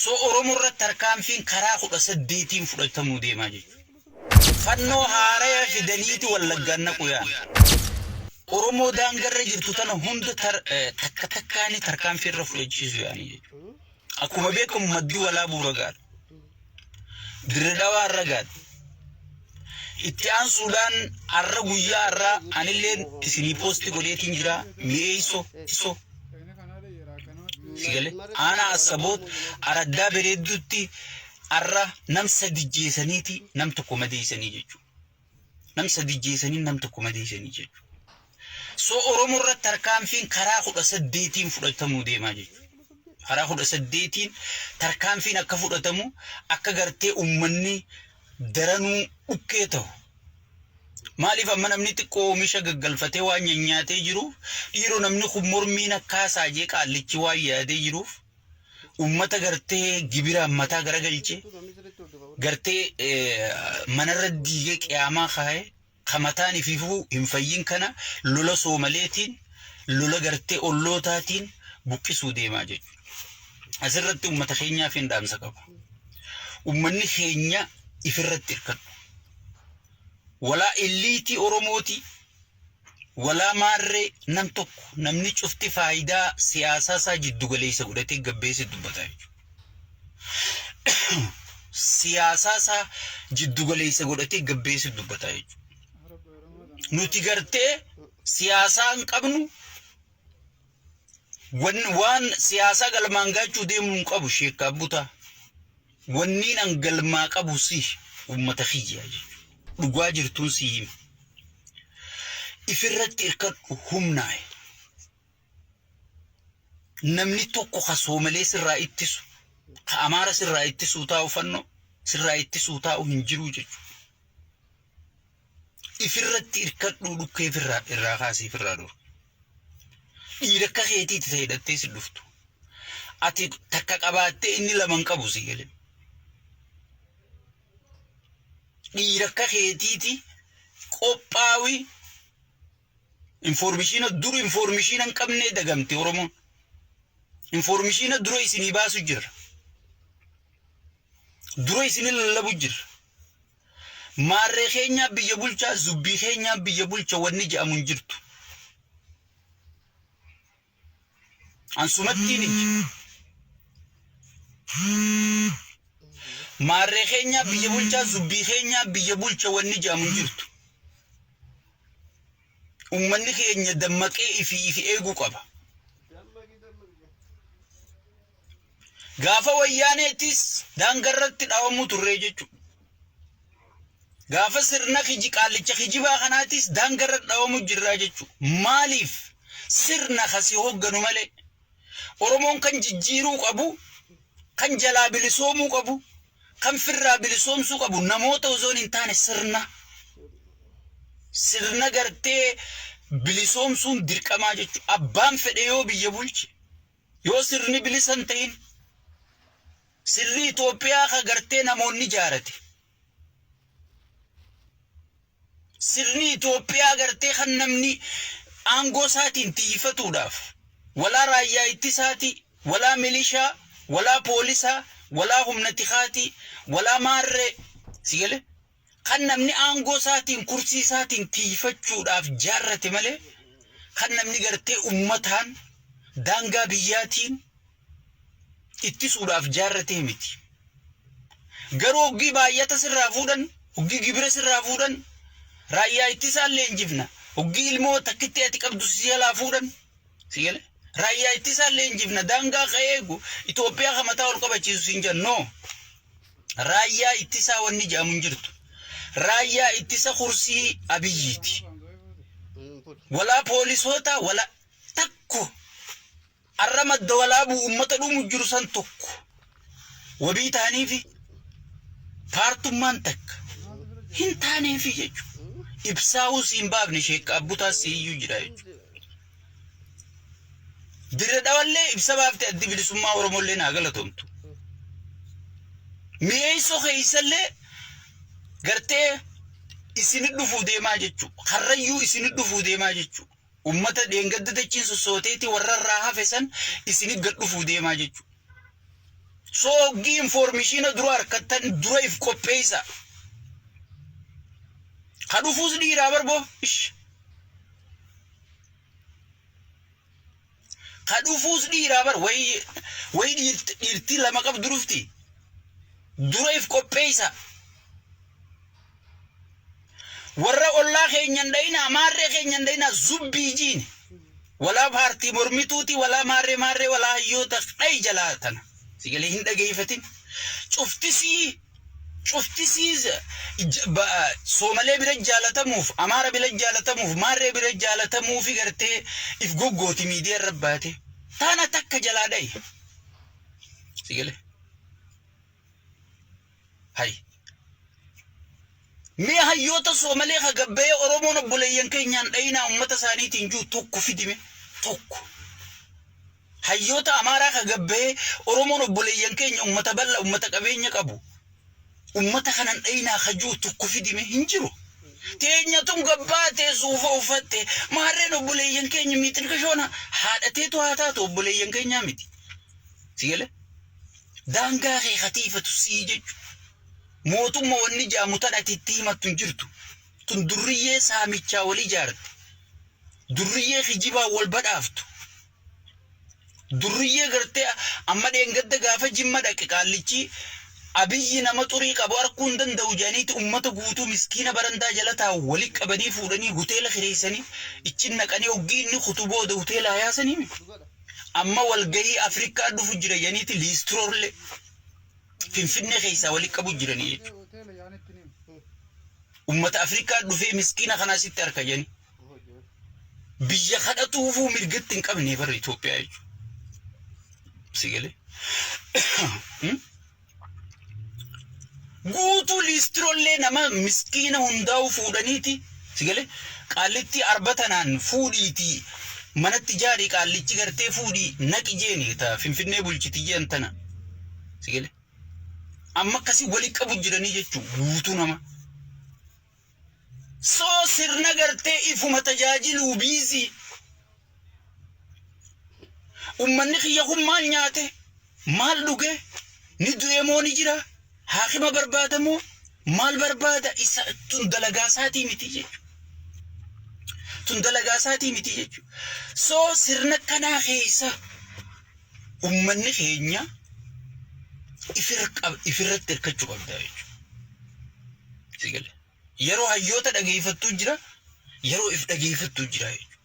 So Oromurra tarkaanfiin karaa 18 fudhatamuu deemaa jechuudha. Fannoo haaraa fidaniiti wallaggaan naquyaan. Oromoo daangarra jirtu tana hunda takka takkaani tarkaanfii irra fudhachiisu yaani jechuudha. Akkuma beekamu maddii walaa buura gaadha. Dirree dhawaa irra gaadha. Itti aansuudhaan har'a guyyaa har'a anilleen isinii poostii godheetiin jira mi'eessoo isoo. Sigale ana asaboot araddaa bareeddutti har'a nam sadi jeesaniiti nam tokko madeessanii jechuudha. Nam sadi jeesanii nam tokko madeessanii jechuudha. So Oromurra tarkaanfiin karaa 18 fudhatamuu deemaa jechuudha. Karaa 18 tarkaanfiin akka fudhatamu akka gartee ummanni daranuu ukkee ta'u. Maaliif amma namni xiqqoo oomisha gaggalfatee waan nyaatee jiruuf dhiiroo namni kun mormiin akkaasaa jee qaallichi waan yaadee jiruuf ummata gartee gibira mataa garagalchee gartee manarra diigee qiyaamaa kaa'ee kamataan ififuu hin fayyin kana lola soomaleetiin lola gartee ollootaatiin buqqisuu deemaa jechuudha. Asirratti ummata keenyaaf hin dhaamsa qaba. Ummanni keenya ifirratti hirkadhu. Walaa illiitii Oromooti walaa maarree nam tokko namni cufti faayidaa siyaasaa isaa jiddu galeessa godhatee gabbeessi dubbataa jechuudha. Siyaasaa isaa jiddu galeessa godhatee gabbeessi dubbataa jechuudha. Nuti gartee siyaasaa hin qabnu waan siyaasaa galmaan gaachuu deemuu hin qabu sheekkaa butaa. Wanniin an galmaa qabu si ummata kiyyaa jechuudha. Dhugaa jirtuun si hima. Ifirratti hirkadhu humnaaye. Namni tokko ka Soomalee sirraa ittisu, ka Amaara sirraa ittisuu taa'u fannoo sirraa ittisuu taa'u hin jiru jechuudha. Ifirratti hirkadhu dhukkee irraa kaasee irraa dhoorga. Dhiira akka keetiitti ta'e hidhattee si dhuftu. Ati takka qabaattee inni lama qabu si galee. Dhiira akka keetiitti qophaa'ii informaatiina dura informaatiina hin qabnee dagamte Oromoon. Informaatiina dura isinii baasu jira. Dura isinii lallabu jira. Maarree keenyaa biyya bulchaa zubbii keenyaa biyya bulcha wanni jedhamu hin jirtu. Ansumattiin maarree keenyaa biyya bulchaa zubbii keenyaa biyya bulcha wanni jedhamu hin jirtu. Ummanni keenya dammaqee ifi eeguu qaba. Gaafa wayyaaneetis daangarratti dhaawamuu turree jechuudha. Gaafa sirna qaallicha kijibaa kanaatis daangarra dhaawamuu jirraa jechuudha. Maaliif sirna kasi hoogganu malee Oromoon kan jijjiiruu qabu, kan jalaa bilisoomuu qabu, kan firraa bilisoomsuu qabu namoota osoo hin taane sirna gartee bilisoomsuun dirqamaa jechuudha. Abbaan fedhe yoo biyya bulche yoo sirni bilisan ta'in sirri Itoophiyaa ka gartee namoonni ijaarate. Sirni Itoophiyaa gartee kan namni aangoo isaatiin tiifatuudhaaf walaa raayyaa ittisaati, walaa milishaa, walaa poolisaa, walaa humna tikaati, walaa maarree sigale kan namni aangoo isaatiin kursii isaatiin tiifachuudhaaf jaarrate malee kan namni gartee ummataan daangaa biyyaatiin ittisuudhaaf jaarrate miti. Garuu hoggii baay'ata sirraa fuudhan, hoggii gibira sirraa fuudhan, raayyaa ittisaallee injifna. Hoggii ilmoo takkitti ati qabdu si jalaa fuudhan sigale raayyaa ittisaallee injifna. Daangaa qaeegu Itoophiyaa ka mataa ol qabachiisu siin jennoo. Raayyaa ittisaa wanni jedhamu hin jirtu. Raayyaa ittisa kursii Abiyyiiti. Walaa poolisoota walaa takko arra madda walaabuu ummata dhumu jiru san tokko wabii taaniifi paartummaan takka hin taaneefi jechuudha. Ibsaa'uu siin baafne sheekka abbutaas iyyuu jira jechuudha. Dirree dhawallee ibsa baafte addi bilisummaa Oromollee naa galatoomtu. Mi'eessoo keeysallee gartee isinit dhufuu deemaa jechuudha. Harrayyuu isinit dhufuu deemaa jechuudha. Ummata dheengadda dachiin sossooteeti warra irraa hafe san isinit gad dhufuu deemaa jechuudha. Soogii informationa dura harkattan dura if qopheessa. Kadhufuus dhiiraa barboo ish. Kadhufuus dhiiraa bar way dhiirtii lama qabdu dhufti. Dura if qopheessa. Warra ollaa keenyan dhayina maarree keenyan dhayina zubbii jiin. Wala paartii mormituuti wala maarree wala hayyoota dhayi jalaatan. Sigalee hin dhageeffatin. Cuftisiis Soomalee bira jaalatamuuf Amaara bira jaalatamuuf maarree bira jaalatamuuf gartee if goggooti miidiyaa irra baate. Taana takka jalaa dhayi. Sigalee. Hay. Mee hayyoota Soomalee ka gabbee Oromoon obboleeyyan keenyaan dhayinaa uummata isaaniitiin juu tokko fidime tokko. Hayyoota Amaaraa ka gabbee Oromoon obboleeyyan keenya uummata bal'aa uummata qabeenya qabu. Uummata kanan dhayinaa ka juu tokko fidime hin jiru. Teenyatuun gabbaatee suufa uffatte maarreen obboleeyyan keenya miitiin kashoona haadhateetu haa taatu obboleeyyan keenyaa miti. Sigalee daangaa kee katiifatu sii jechuudha. Mootummaa wanni jaamu tadhatiitti himattu hin jirtu. Tun durriyyee saamichaa wal ijaarte. Durriyyee kijibaa wal badhaaftu. Durriyyee gartee amma dheengadda gaafa Jimma dhaqe Qaallichi Abiyyi nama xurii qabu arguu hin danda'u jedhaniiti uummata guutuu miskiina barandaa jala taa'u wali qabanii fuudhanii hoteela kireessanii ichi naqanii hoggii inni kutubooda hoteela hayaasanii. Amma walgahii Afrikaa dhufu jira jedhaniiti liistroorlee. Finfinnee keessaa wali qabu jiranii jechuudha. Uummata Afrikaa dhufee miskiina kanaa sitti harka jedhanii. Biyya kadhatuufuu mirgatti hin qabne bara Itoophiyaa jechuudha. Sigalee. Guutuu liistroollee nama miskiina hundaa'u fuudhaniiti. Sigalee. Qaallitti arbatanaan fuudhiiti. Manatti jaarii Qaallichi gartee fuudhii naqi jeeni ta'a Finfinnee bulchiti jeen tana. Sigalee. Amma akkasii wali qabu jiranii jechuudha guutuu nama. Soo sirna gartee ifuma tajaajiluu biizii. Uummanni kiyya kun maal nyaate? Maal dhuge? Ni du'ee moo ni jira? Haakima barbaada moo? Maal barbaada? Isa tun dalagaa isaatii miti jechuudha. Tun dalagaa isaatii miti jechuudha. Soo sirna kanaa keessa uummanni keenya ifirratti hirkachuu qabda jechuudha. Sigalee. Yeroo hayyoota dhageeffattuu jira, yeroo if dhageeffattuu jira jechuudha.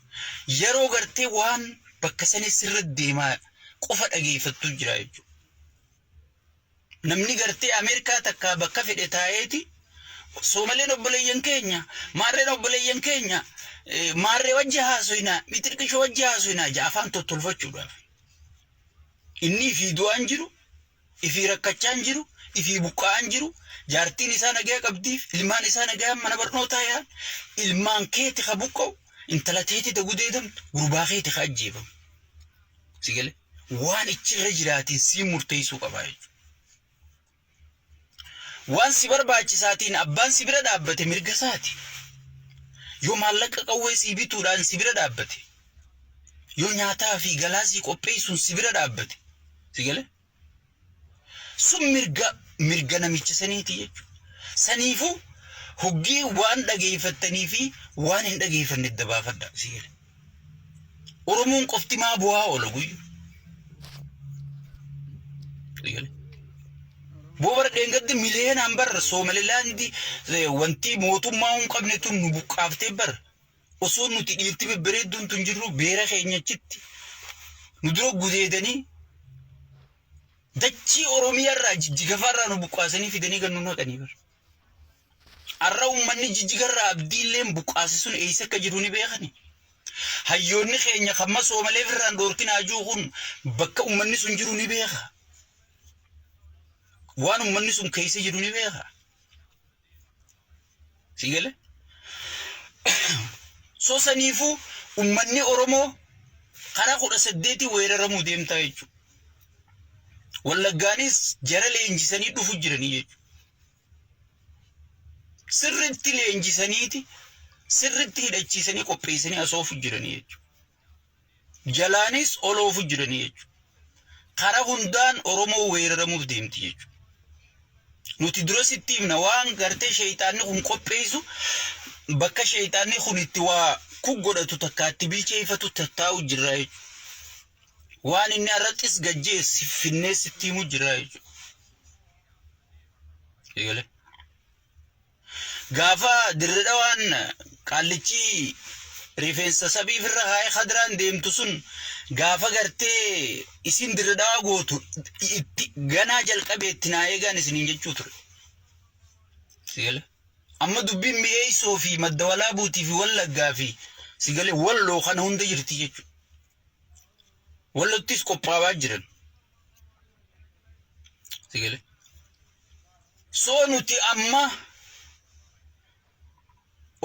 Yeroo gartee waan bakka sanii sirra deemaa qofa dhageeffattuu jira jechuudha. Namni gartee Ameerikaa takka bakka fedhe taa'eeti Soomaleen obboleeyyan keenya, maarreen obboleeyyan keenya, maarree wajji haasofnaa, mitirqishoo wajji haasofnaa jedha afaan tottolfachuudhaaf. Inni fi du'aan jiru. Ifi rakkachaan jiru, ifi buqqa'aan jiru, jaartiin isaa nagaa qabdiif, ilmaan isaa nagaa mana barnootaa yaan, ilmaan keeti ka buqqa'u, intala teeti da gudeedamtu, gurbaa keeti ka ajjeefamu. Sigalee waan ichirra jiraatiin sii murteessuu qabaa jechuudha. Waan si barbaachisaatiin abbaan si bira dhaabbate mirga isaati. Yoo maallaqa qawwee si bituudhaan si bira dhaabbate, yoo nyaataa fi galaa si qopheessuun si bira dhaabbate. Sigalee. Sun mirga namicha saniiti jechuudha. Saniifuu hoggii waan dhageeffattanii fi waan hin dhageeffanne dabaafadha sigalee. Oromoon qofti maa bu'aa oola guyyu. Sigalee. Boobar dheengaddi miliyoonaan barra Soomalilaandi wanti mootummaa hin qabne tun nu buqqaaftee barra. Osoo nuti dhiirti bebbereedduun tun jirru beera keenyachitti nu dura gudeedanii dachii Oromiyaa irraa Jijjigafaarraa nu buqqaasanii fidanii kan nu naqanii bara. Har'a uummanni Jijjigarraa abdiilleen buqqaase sun eessa akka jiru ni beekani. Hayyoonni keenya kamma Soomalee firraan dhoorkinaa jiru kun bakka uummanni sun jiru ni beeka. Waan uummanni sun keessa jiru ni beeka. Sigalee. So saniifuu uummanni Oromoo karaa 18 weeraramuu deemtaa jechuudha. Wallaggaanis jara leenjisanii dhufu jiranii jechuudha. Sirriitti leenjisaniiti sirriitti hidhachiisanii qopheessanii asoofu jiranii jechuudha. Jalaanis oloofu jiranii jechuudha. kara hundaan Oromoo weeraramuuf deemti jechuudha. Nuti dura sitti himna waan gartee shayitaanni kun qopheessu bakka shayitaanni kun itti waa godhatu takkaatti bilcheeffatu tattaa'u jira jechuudha. Waan inni irrattis gajjeessi finnee sitti himu jira jechuudha. Eegale. Gaafa dirree waan qaallichi rifeensa sabiif irra haa'e hadraan deemtu sun gaafa gartee isin dirree gootu itti ganaa jalqabeetti naa eegan isiniin jechuu ture. Sigale. Amma dubbiin mi'eessoo fi madda walaabuutii fi wallaggaa fi sigale walloo kana hunda jirti jechuudha. Wallottis qophaa'aa jiran. Sigale. Soo nuti amma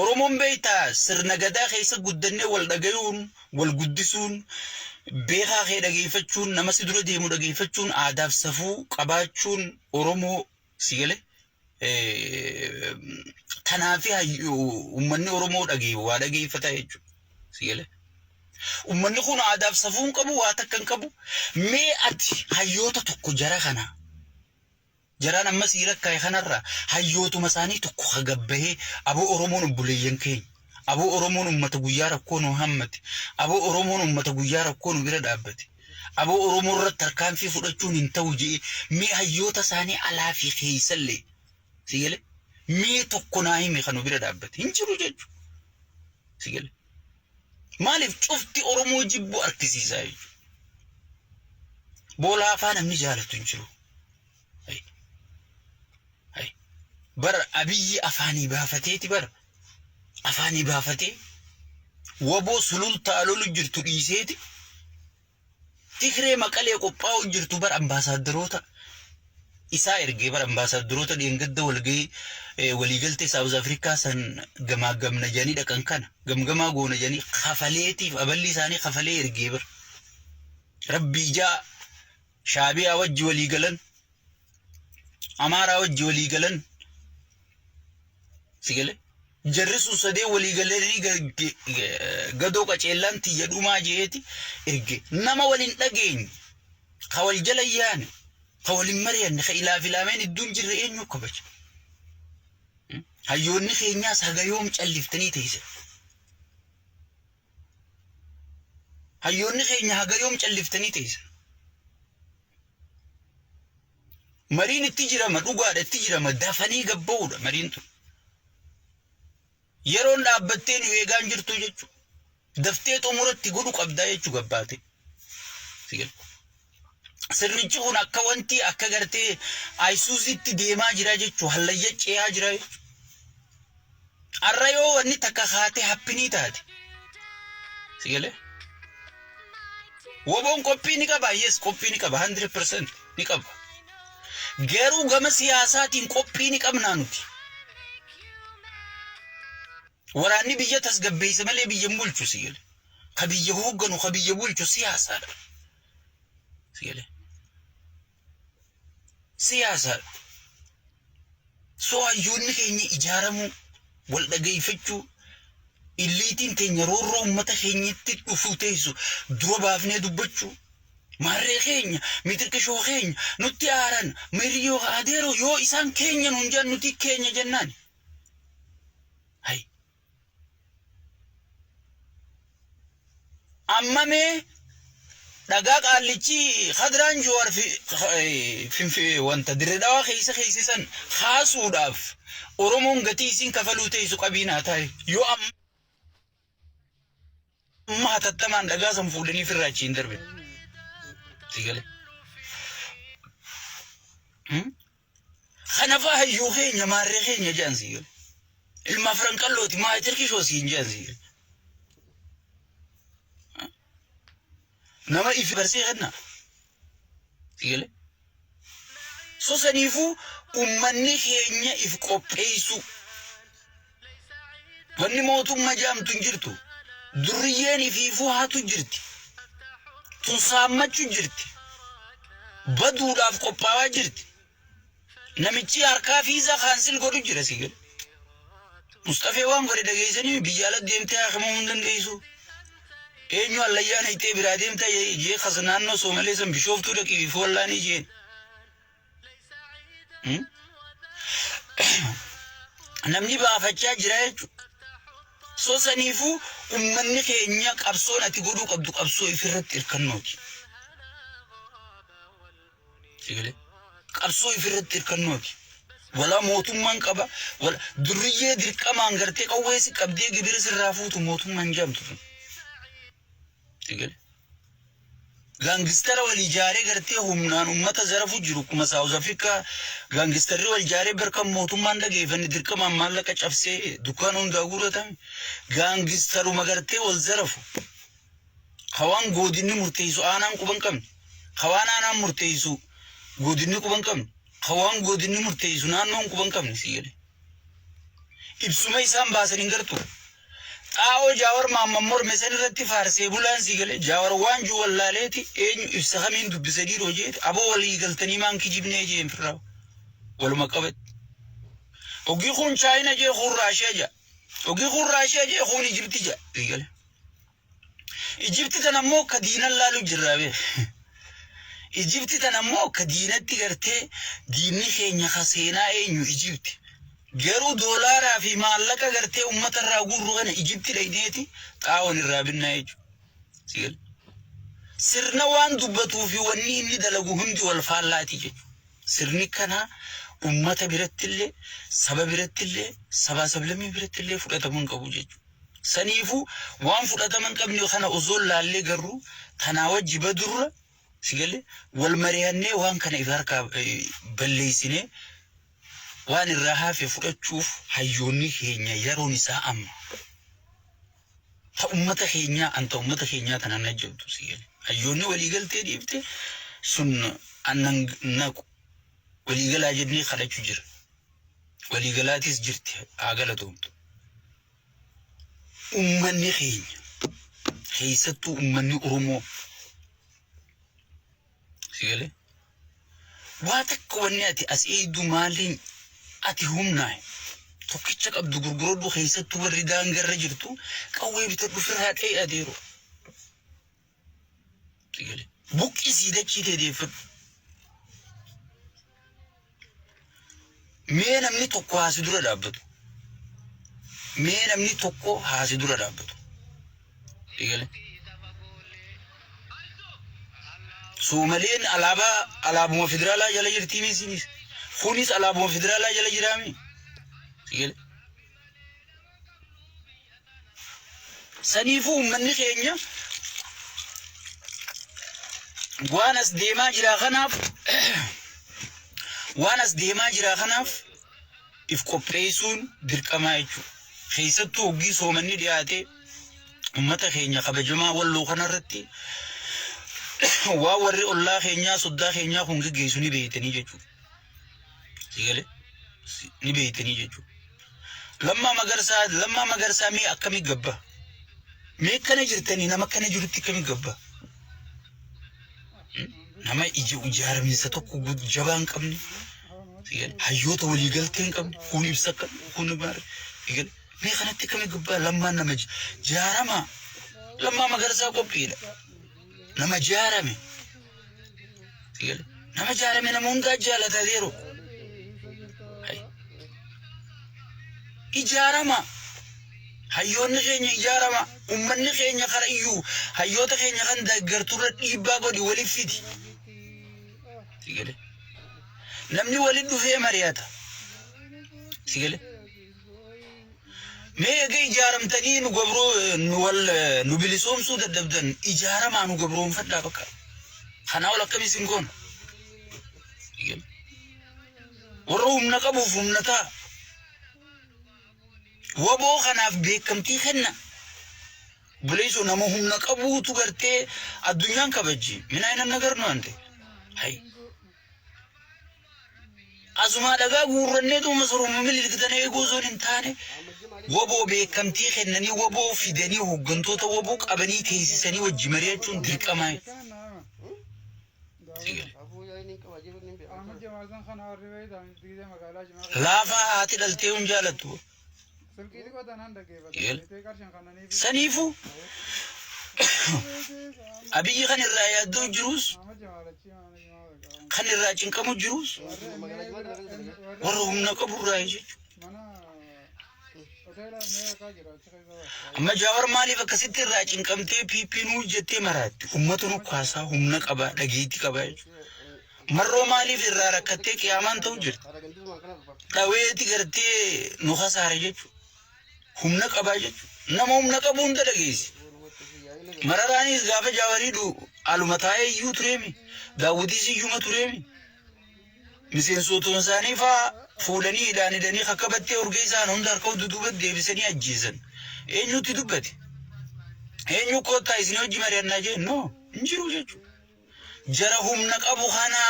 Oromoon beektaa sirna gadaa keessa guddannee wal dhagayuun, wal guddisuun, beekaa kee dhageeffachuun, nama si dura deemu dhageeffachuun, aadaaf safuu qabaachuun Oromoo sigale. Tanaafi uummanni Oromoo waa dhageeffata jechuudha. Sigale. Uummanni kun aadaaf safuun qabu, waa takkan qabu. Mee ati hayyoota tokko jara kana. Jaraan amma siira kaa'e kanarraa hayyootuma isaanii tokko hagabbahee aboo Oromoon obboleeyyan keenya. Aboo Oromoon uummata guyyaa rakkoo nu hammate. Aboo Oromoon uummata guyyaa rakkoo nu bira dhaabbate. Aboo Oromoo irratti tarkaanfii fudhachuun hin ta'u jee mee hayyoota isaanii alaa fi keeysallee. Sigale. Mee tokko naa hime kan nu bira dhaabbate. Hin jiru jechuudha. Sigale. Maaliif cufti Oromoo jibbuu argisiisaa jechuudha. Boolaa afaan namni jaalatu hin jiru. Bara Abiyyi afaanii baafateeti bara. Afaanii baafatee waboo sulultaa lolu jirtu dhiiseeti. Tigree Maqalee qophaa'u jirtu bara ambaasaaddoroota isaa ergee bara ambaasaaddoroota dheengadda waliigaltee Saawuz Afrikaa san gamaagamna jedhanii dhaqan kana gamgamaa goona jedhanii kafaleetiif aballi isaanii kafalee ergee bara. Rabbi ijaa Shaabiyaa wajji waliigalan Amaaraa wajji waliigalan sigale. Jarrisu sadee waliigalanii gadoo qaceellaan tiyya dhumaa jeeti erge nama waliin dhageenye ka wal jala yaane ka waliin mari'anne ka ilaa filaameen idduun jirre eenyu kabaja. Hayyoonni keenyaas haga yoom calliftanii teessan. Hayyoonni keenya haga yoom calliftanii teessan. Mariin itti jirama dhugaadha itti jirama dafanii gabba'uudha mariin tun. Yeroon dhaabbattee nu eegaan jirtu jechuudha. Daftee xumuratti godhu qabdaa jechuu gabbaate. Sirnichi kun akka wanti akka gartee Ayisuuzitti deemaa jira jechuudha. Hallayya ce'aa jira jechuudha. Har'a yoo wanni takka kaatee happinii taate. Sigale. Waboon qophii ni qaba. Yes qophii ni qaba. 100% ni qaba. Garuu gama siyaasaatiin qophii ni qabnaa nuti. Waraanni biyya tasgabbeessa malee biyya bulchu sigale. Ka biyya hoogganu ka biyya bulchu siyaasaadha. Sigale. Siyaasaadha. Soo hayyoonni keenya ijaaramuu wal dhageeffachuu illiitiin teenya roorroo uummata keenyatti dhufuu teessu dura baafnee dubbachuu maarree keenya mitirqishoo keenya nutti aaran miriyoo adeeroo yoo isaan keenya nuun jaan nuti keenya jennaan. Hay. Ammamee dhagaa qaallichi hadraan joowar fi wanta dirreedhaa keessisan haasuudhaaf Oromoon gatii isin kafaluu teessu qabiinaa taa'e yoo amma hatattamaan dhagaa san fuudhanii firraachiin darbe. Sigale. Kanaafaa hayyuu keenya maarree keenya jaan sigale. Ilma afran qallooti maa tirkishoo siin jaan sigale. Nama ifi barsee kanna. Sigale. So saniifuu ummanni keenya if qopheessu. Wanni mootummaa jaamtu hin jirtu. Durriyyeen ifiifuu haatu jirti. Tun saammachuu jirti. Baduudhaaf qophaa'aa jirti. Namichi harkaa fiisaa kaansil godhu jira sigale. Mustafee waan godhe dhageessanii biyya ala deemtee hakamuu hin dandeessu. eenyu allayyaan itee biraa deemta jee khasnaannoo Soomalee san bishooftuu dhaqii fi wallaanii jeen. Namni baafachaa jira jechuudha. So saniifuu ummanni keenya qabsoon ati godhuu qabdu qabsoo ifirratti hirkannooti. Qabsoo ifirratti hirkannooti. Wala mootummaan qaba wala durriyyee dirqamaan gartee qawweesi qabdee gibira sirraa fuutu mootummaan jaamtu. Gaangistara wal ijaaree gartee humnaan ummata zarafu jiru kuma South Africa gaangistarri wal ijaaree barkan mootummaan dhageeffanne dirqamaan maallaqa cabsee dukkaana hundaa guuratame gaangistaruma gartee wal zarafu hawaan godinni murteessu aanaan quban qabne hawaan aanaan murteessu godinni quban qabne hawaan godinni murteessu naannoon quban qabne siigale ibsuma isaan baasan hin gartu Aao Jawar Mamor Messenirati Farse Bulan Sigale, Jawar Wanju Laleti, if Sahamin to Bisadi Rojet, Abo legal Taniman Kijibne and Frau. Walmakabet Ogihun China Je Hurashaja, Ogihun Rashaja, Hon Egyptija, Rigale Egyptian Amo Kadina Lalu Jirabe Egyptian Amo Kadina Tigarte, Dini Hasena in Egypt. Geru dolara fi maallaka gartee ummata irraa gurru kana Egypti dhayneeti xaawon irraa binnaayju sigal sirna waan dubbatu fi wanni inni dalagu hundi wal faallaati jechu sirni kana ummata birattillee saba birattillee saba sablamii birattillee fudhatamuun qabu jechu saniifu waan fudhataman qabne kana osoo laallee garru tanaa wajji badurra sigal wal mari'annee waan kana ifarka balleessine waan irraa hafe fudhachuuf hayyoonni keenya yeroon isaa amma ta ummata keenya anta ummata keenya tanan najjabtu sigal hayyoonni waliigaltee dhiibte sun annan naqu waliigalaa jennee kadhachuu jira waliigalaatis jirti agalatoomtu ummanni keenya keessattuu ummanni Oromoo sigal waa takka wanni ati as eedu maaliin ati humnaay tokkicha qabdu gurguroddu keessattuu warri daangarra jirtu qawwee bitadhu firraa ta'e adeero sigale buqqisii dachite deeffadhu mee namni tokko haasi dura dhaabbatu mee namni tokko haasi dura dhaabbatu sigale Soomaleen alaabuma federaalaa jala jirti misinis Funis alaabuma federaalaa jala jiraami sigal saniifu ummanni keenya waan as deemaa jira kanaaf if qopheessuun dirqamaa jechuudha keessattuu hoggii soomanni dhiyaate ummata keenya kabajamaa walloo kanarratti waa warri ollaa keenyaa soddaa keenyaa kun geggeessu ni beeytanii jechuudha sigale ni beeytanii jechuudha lamma magarsaa mee akkamii gabba mee kana jirtanii nama kana jirutti akkamii gabba nama ijaaramisa tokko jabaan qabne sigale hayyoota waliigaltee hin qabne kun ibsa kun baare sigale mee kanatti akkamii gabba lamma nama jaarama lamma magarsaa qophiidha nama jaarame sigale nama jaarame nama hundaa jaalata deero ijaarama hayyoonni keenya ijaarama ummanni keenya kara iyyuu hayyoota keenya kan daggarturra dhiibbaa godhi waliif fidi sigale namni waliin dhufee mari'ata sigale mee egaa ijaaramtanii nu gobroo nu bilisoomsuu dadhabdan ijaaramaa nu gobroonfadhaa bakka kanaa ol akkamiis hin goonu sigale warra humna qabuuf humna ta'a waboo kanaaf beekamtii kenna buleesoo nama humna qabuutu gartee addunyaan kabajji minaa inan nagarnu ante hay asuma dhagaa guurranneetu masoroma mililikatanii eeguu osoon hin taane waboo beekamtii kennanii waboo fidanii hooggantoota waboo qabanii teessisanii wajji mari'achuun dirqamaa laafa haati dhaltee hun jaalattu saniifu Abiyyi kan irraa yaaddoo jirus kan irraa cinqamu jirus warra humna qaburraa jechuudha. Amma Jawaar maaliif akkasitti irraa cinqamtee piipinuu jettee maraatti ummata nu kaasaa humna qaba dhageetti qaba jechuudha. Marroo maaliif irraa rakkattee qiyaamaan ta'u jirti. Dhaweeti gartee nu kasaare jechuudha. Humna qabaa jechuudha. Nama humna qabu hunda dhageessi. Mararaanis gaafa Jawaarii aluma taa'ee iyyuu tureemi. Daawwitis iyyuma tureemi. Miseensotuun isaanii fa'aa fuudhanii hidhaanidhanii akka battee urgee isaan hunda harka duduubatti deebisanii ajjeesan. Eenyutti dubbate? Eenyu koottaa isin hojii mari'annaa jee? No, hin jiru jechuudha. Jara humna qabu kana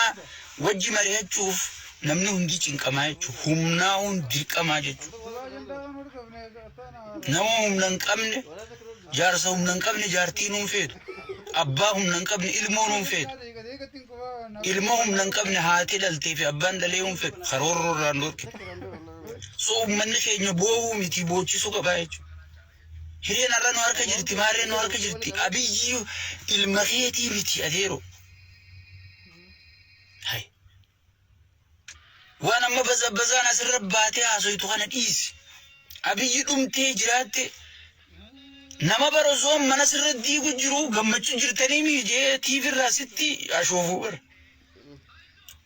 wajji mari'achuuf namni hundi cinqamaa jechuudha. Humnaa hundi dirqamaa jechuudha. Nama humna hin qabne, jaarsa humna hin qabne jaartiin hin feetu. Abbaa humna hin qabne ilmoon hin feetu. Ilma humna hin qabne haati dhaltee fi abbaan dhalee hin feetu. Karoorroo irraan dhorkitu. So uummanni keenya boo'uu miti boochisuu qabaa jechuudha. Hireen har'a nu harka jirti, maarreen nu harka jirti. Abiyyi ilma keetii miti adeero. Waan amma bazabbazaan asirra baatee haasoitu kana dhiisi. Abiyyi dhumtee jiraatte nama barosoon mana sirra diigu jiru gammachuu jirtanii miijee tiifirraa sitti ashoofuu bara.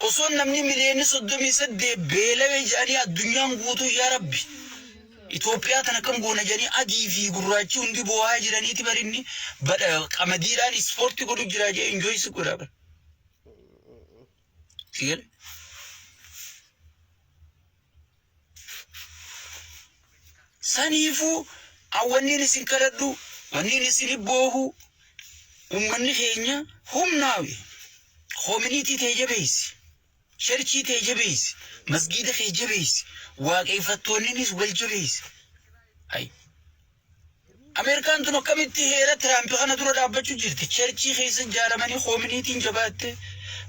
Osoon namni miliyoonni 38 beelawee jedhanii addunyaan guutuu yaa Rabbi. Itoophiyaa tana kan goona jedhanii adii fi gurraachi hundi boo'aa jiraniiti barinni qamadiidhaan ispoortii godhu jira jee enjooyisi godha bara. Sigale? Saniifuu awwanniin isin kadhadhu wanniin isin boohu uummanni keenya humnaawi koominiitii ta'e jabeessi sharchii ta'e jabeessi masgiida ta'e jabeessi waaqeffattoonnis wal jabeessi. Ameerikaan tun akkamitti heera Tiraamp kana dura dhaabbachuu jirti? Sharchii keessa ijaaramanii koominiitiin jabaatte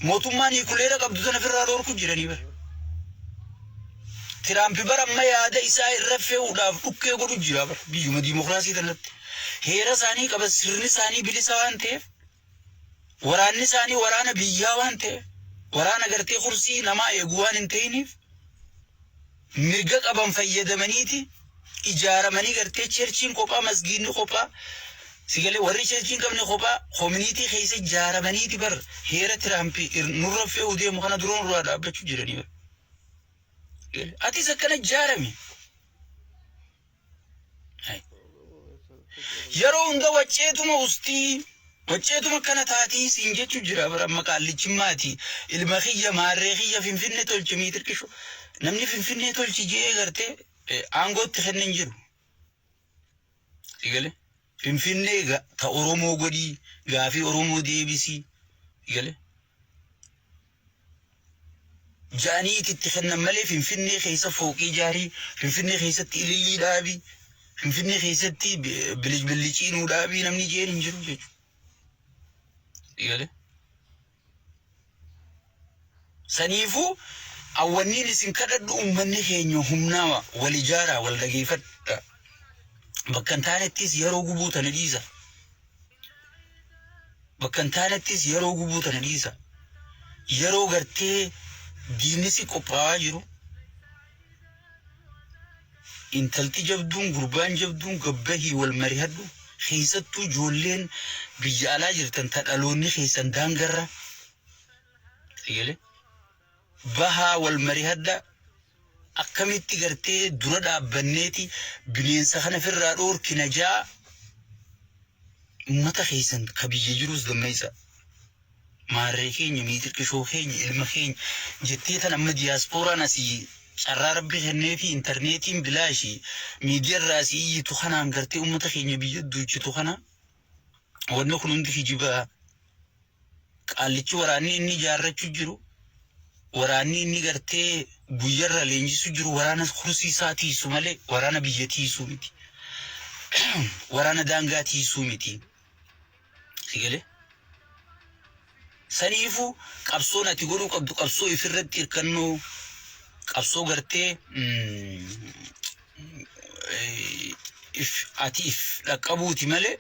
mootummaan hiikuleera qabdu sana ofirraa dhorku jiranii bara. Tiraamp bara amma yaada isaa irra fe'uudhaaf dhukkee godhu jira bara biyyuma diimokiraasii kanatti. Heera isaanii qaba sirni isaanii bilisa waan ta'eef waraanni isaanii waraana biyyaa waan ta'eef waraana gartee kursii namaa eeguu waan hin ta'iniif mirga qaban fayyadamaniiti ijaaramanii gartee cherchiin kophaa masgiidni kophaa sigalee warri cherchiin qabne kophaa koominiitii keessa ijaaramaniiti bara heera Tiraamp nurra fe'uu deemu kana duroon irraa dhaabbachuu jiranii bara. Atis akkana ijaarame. Yeroo hunda wacceetuma ustii wacceetuma kana taatii siin jechuu jira bara amma qaallichimmaati ilma kiyya maarree kiyya finfinnee tolche miitirqishu namni finfinnee tolchi jee gartee aangootti kennan jiru. Sigale finfinnee ta Oromoo godhii gaafii Oromoo deebisii sigale. Jaaniitti itti kennan malee finfinnee keessa fooqii ijaarii finfinnee keessatti ilillii dhaabii finfinnee keessatti bilicii dhaabii namni jeen hin jiru jechuudha. Saniifuu awwanniin isin kadhadhu uummanni keenya humnaa wal ijaaraa wal dhageeffadha. Bakka hin taanettis yeroo gubuu tana dhiisa. Bakka hin taanettis yeroo gubuu tana dhiisa. Yeroo gartee diinisi qophaa'aa jiru intalti jabduun gurbaan jabduun gabbahii wal marihadhu keessattuu ijoolleen biyya alaa jirtan ta dhaloonni keessan daangarra sigale bahaa wal marihadha akkamitti gartee dura dhaabbanneeti bineensa kana firraa dhoorkina jaa ummata keessan ka biyya jirus dammeessa. Maarree keenya miitirqishoo keenya ilma keenya jettee tan amma diyaaspooraan asii carraa rabbi kennee fi intarneetiin bilaashii miidiyaarraa asii iyyitu kanaan gartee uummata keenya biyya duuchitu kana wanni kun hundi kijibaa qaallichi waraanni inni ijaarrachuu jiru waraanni inni gartee guyyarra leenjisuu jiru waraana kursiisaa tiisu malee waraana biyya tiisuu miti waraana daangaa tiisuu miti sigale. Saniifuu qabsoon ati godhuu qabdu qabsoo ifirratti hirkannoo qabsoo gartee ati if dhaqqabuuti malee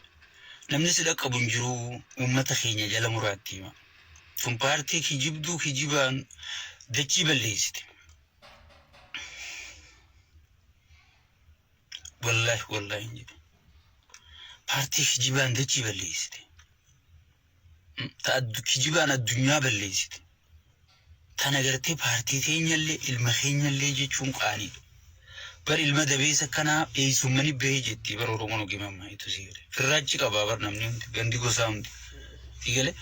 namni si dhaqqabu hin jiru uummata keenya jala muraatti hima. Kun paartii kijibduu kijibaan dachii balleessite. Wallahi hin jedhu. Paartii kijibaan dachii balleessite. Kijibaan addunyaa balleessite. Tan agartee paartii keenyallee ilma keenyallee jechuun qaaniidha. Bar ilma dabeessa kanaa eessummaanii bahee jetti bar Oromoon ogimamaa itu siire. Firraachi qabaa bar namni hundi gandi gosaa hundi. Sigale.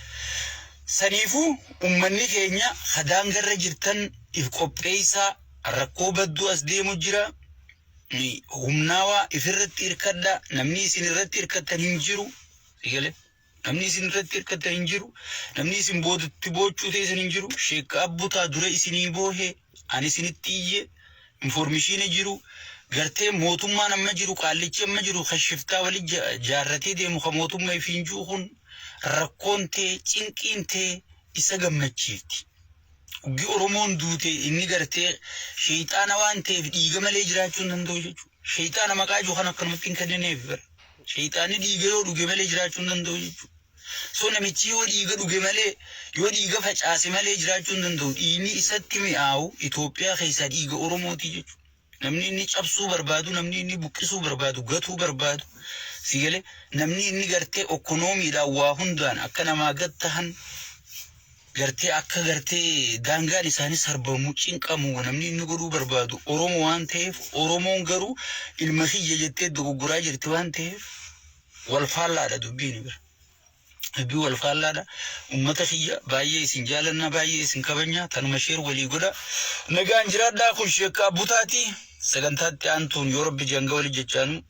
Saniifuu uummanni keenya hadaan garra jirtan if qopheessaa rakkoo badduu as deemu jira. Humnaawaa ifirratti hirkadha namni isin irratti hirkattan hin jiru. Sigale. Namni isin irratti hirkattan hin jiru. Namni isin boodutti boochuu teessan hin jiru. Sheekka abbutaa dura isinii boohee ani isinitti iyyee. Information jiru gartee mootummaan amma jiru qaallichi amma jiru khashiftaa wali jaarratee deemu ka mootummaa ifiinjuu kun rakkoon ta'e cinqiin ta'e isa gammachiifti. Ugi Oromoon duute inni gartee sheeyxaana waan ta'eef dhiiga malee jiraachuu hin danda'u jechuudha. Sheeyxaana maqaa jiru kan akkanumatti hin kennineef bara. Sheeyxaanni dhiiga yoo dhuge malee jiraachuu hin danda'u jechuudha. So namichi yoo dhiiga dhuge malee yoo dhiiga facaase malee jiraachuu hin danda'u. Dhiigni isatti mi'aawu Itoophiyaa keessaa dhiiga Oromooti jechuudha. Namni inni cabsuu barbaadu, namni inni buqqisuu barbaadu, gatuu barbaadu. Sigale namni inni gartee ekonomiidhaan waa hundaan akka namaa gad tahan gartee akka gartee daangaan isaanis sarbamu cinqamu namni inni godhuu barbaadu Oromoo waan ta'eef Oromoon garuu ilma kiyya jettee dogoggoraa jirti waan ta'eef wal faallaadha dubbiin bira. Dubbii wal faallaadha. Uummata kiyya baay'ee isin jaalanna baay'ee isin kabanya tanuma sheer walii godha. Nagaan jiraadhaa kun sheekka abbutaatii sagantaatti aantuun yoo rabbi janga walii jechaanu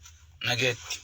nagaatti.